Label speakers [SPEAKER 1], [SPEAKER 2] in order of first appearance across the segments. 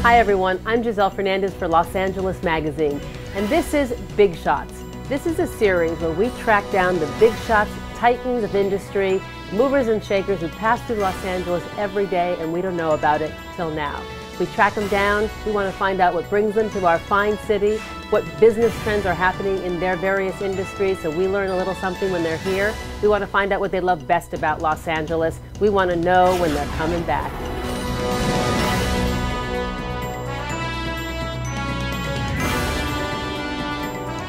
[SPEAKER 1] Hi everyone, I'm Giselle Fernandez for Los Angeles Magazine, and this is Big Shots. This is a series where we track down the big shots, titans of industry, movers and shakers who pass through Los Angeles every day and we don't know about it till now. We track them down, we want to find out what brings them to our fine city, what business trends are happening in their various industries, so we learn a little something when they're here. We want to find out what they love best about Los Angeles. We want to know when they're coming back.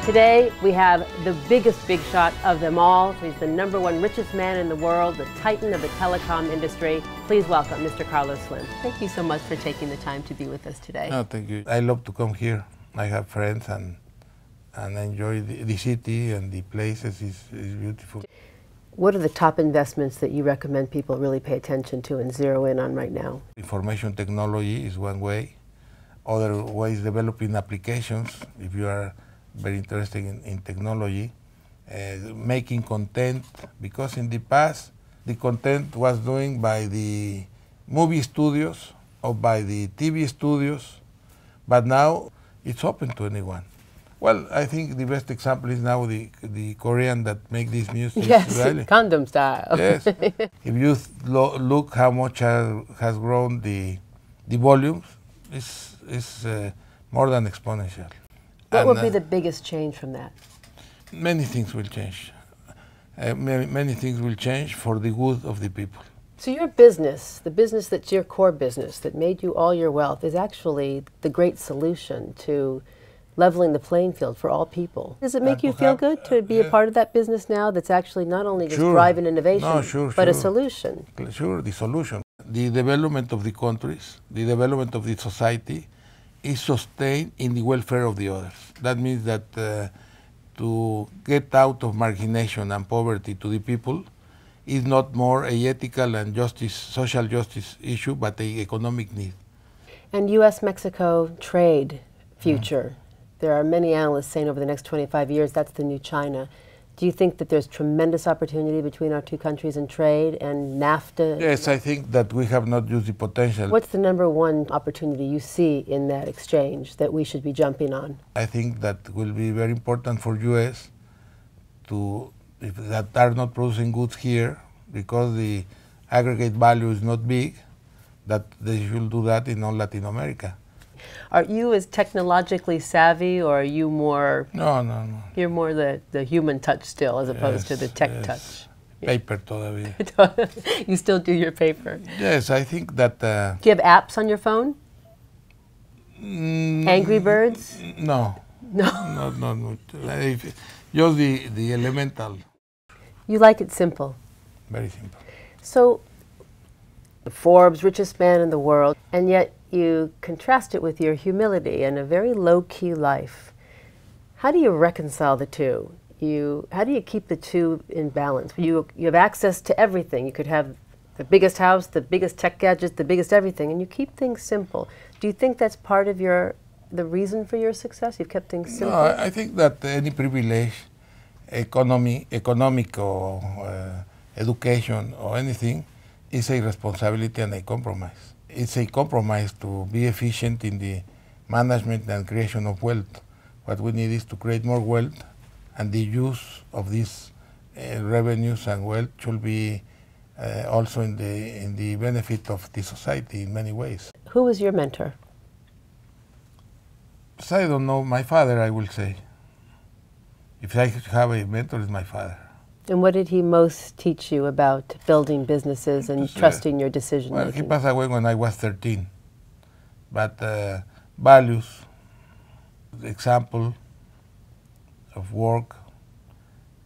[SPEAKER 1] Today, we have the biggest big shot of them all. He's the #1 richest man in the world, the titan of the telecom industry. Please welcome Mr. Carlos Slim. Thank you so much for taking the time to be with us today.
[SPEAKER 2] No, thank you. I love to come here. I have friends and enjoy the city and the places. It's beautiful.
[SPEAKER 1] What are the top investments that you recommend people really pay attention to and zero in on right now?
[SPEAKER 2] Information technology is one way. Other way is developing applications, if you are very interested in technology. Making content, because in the past, the content was done by the movie studios or by the TV studios, but now it's open to anyone. Well, I think the best example is now the Korean that make this music.
[SPEAKER 1] Yes,
[SPEAKER 2] really.
[SPEAKER 1] Condom style.
[SPEAKER 2] Yes. If you look how much has grown the volumes, it's more than exponential.
[SPEAKER 1] What would be the biggest change from that?
[SPEAKER 2] Many things will change. Many things will change for the good of the people.
[SPEAKER 1] So your business, the business that's your core business, that made you all your wealth, is actually the great solution to leveling the playing field for all people. Does it make you feel good to be a part of that business now that's actually not only just driving innovation, but a solution?
[SPEAKER 2] Sure, the solution. The development of the countries, the development of the society is sustained in the welfare of the others. That means that to get out of margination and poverty to the people is not more a ethical and social justice issue, but an economic need.
[SPEAKER 1] And U.S.-Mexico trade future. There are many analysts saying over the next 25 years that's the new China. Do you think that there's tremendous opportunity between our two countries in trade and NAFTA?
[SPEAKER 2] Yes, I think that we have not used the potential.
[SPEAKER 1] What's the #1 opportunity you see in that exchange that we should be jumping on?
[SPEAKER 2] I think that will be very important for U.S. that are not producing goods here because the aggregate value is not big, that they should do that in all Latin America.
[SPEAKER 1] Are you as technologically savvy, or are you more...
[SPEAKER 2] No.
[SPEAKER 1] You're more the human touch still, as opposed to the tech touch?
[SPEAKER 2] Paper todavía.
[SPEAKER 1] You still do your paper?
[SPEAKER 2] Yes, I think that...
[SPEAKER 1] Do you have apps on your phone? Angry Birds?
[SPEAKER 2] No. No. Just the elemental.
[SPEAKER 1] You like it simple?
[SPEAKER 2] Very simple.
[SPEAKER 1] So, Forbes, richest man in the world, and yet you contrast it with your humility and a very low-key life. How do you reconcile the two? How do you keep the two in balance? You have access to everything. You could have the biggest house, the biggest tech gadgets, the biggest everything, and you keep things simple. Do you think that's part of the reason for your success? You've kept things simple?
[SPEAKER 2] No, I think that any privilege, economic or education or anything, is a responsibility and a compromise. It's a compromise to be efficient in the management and creation of wealth. What we need is to create more wealth, and the use of these revenues and wealth should be also in the benefit of the society in many ways.
[SPEAKER 1] Who was your mentor?
[SPEAKER 2] So I don't know. My father, I will say. If I have a mentor, it's my father.
[SPEAKER 1] And what did he most teach you about building businesses and trusting your decision making?
[SPEAKER 2] Well, he passed away when I was 13. But values, example of work,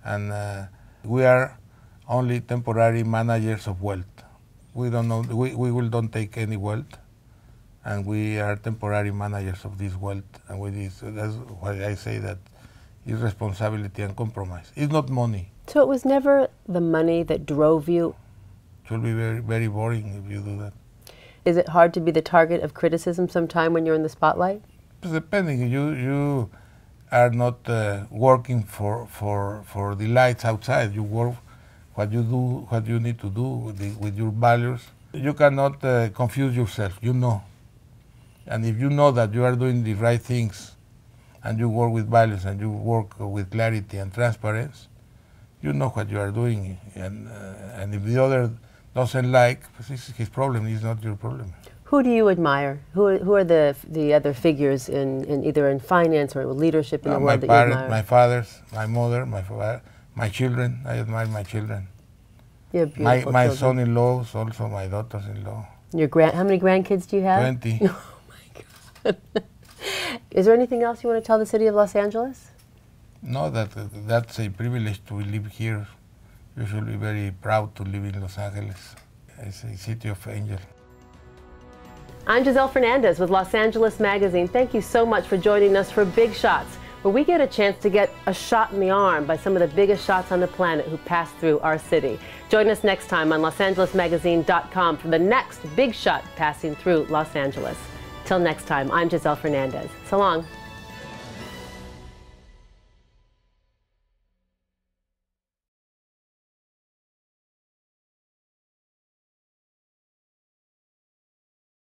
[SPEAKER 2] and we are only temporary managers of wealth. We don't know. We don't take any wealth, and we are temporary managers of this wealth. And that's why I say that it's responsibility and compromise. It's not money.
[SPEAKER 1] So it was never the money that drove you?
[SPEAKER 2] It will be very, very boring if you do that.
[SPEAKER 1] Is it hard to be the target of criticism sometime when you're in the spotlight?
[SPEAKER 2] Depending, you are not working for the lights outside. You work what you do, what you need to do with your values. You cannot confuse yourself, you know. And if you know that you are doing the right things, and you work with values, and you work with clarity and transparency, you know what you are doing. And if the other doesn't like, this is his problem, it's not your problem.
[SPEAKER 1] Who do you admire? Who are the other figures in either in finance or leadership in the world that you admire?
[SPEAKER 2] My fathers, my mother, my children. I admire my children.
[SPEAKER 1] You have beautiful
[SPEAKER 2] my
[SPEAKER 1] children.
[SPEAKER 2] son-in-laws, also my daughters-in-law.
[SPEAKER 1] How many grandkids do you have?
[SPEAKER 2] 20.
[SPEAKER 1] Oh my God. Is there anything else you want to tell the city of Los Angeles?
[SPEAKER 2] No, that's a privilege to live here. You should be very proud to live in Los Angeles. It's a city of angels.
[SPEAKER 1] I'm Giselle Fernandez with Los Angeles Magazine. Thank you so much for joining us for Big Shots, where we get a chance to get a shot in the arm by some of the biggest shots on the planet who pass through our city. Join us next time on LosAngelesMagazine.com for the next big shot passing through Los Angeles. Till next time, I'm Giselle Fernandez. So long.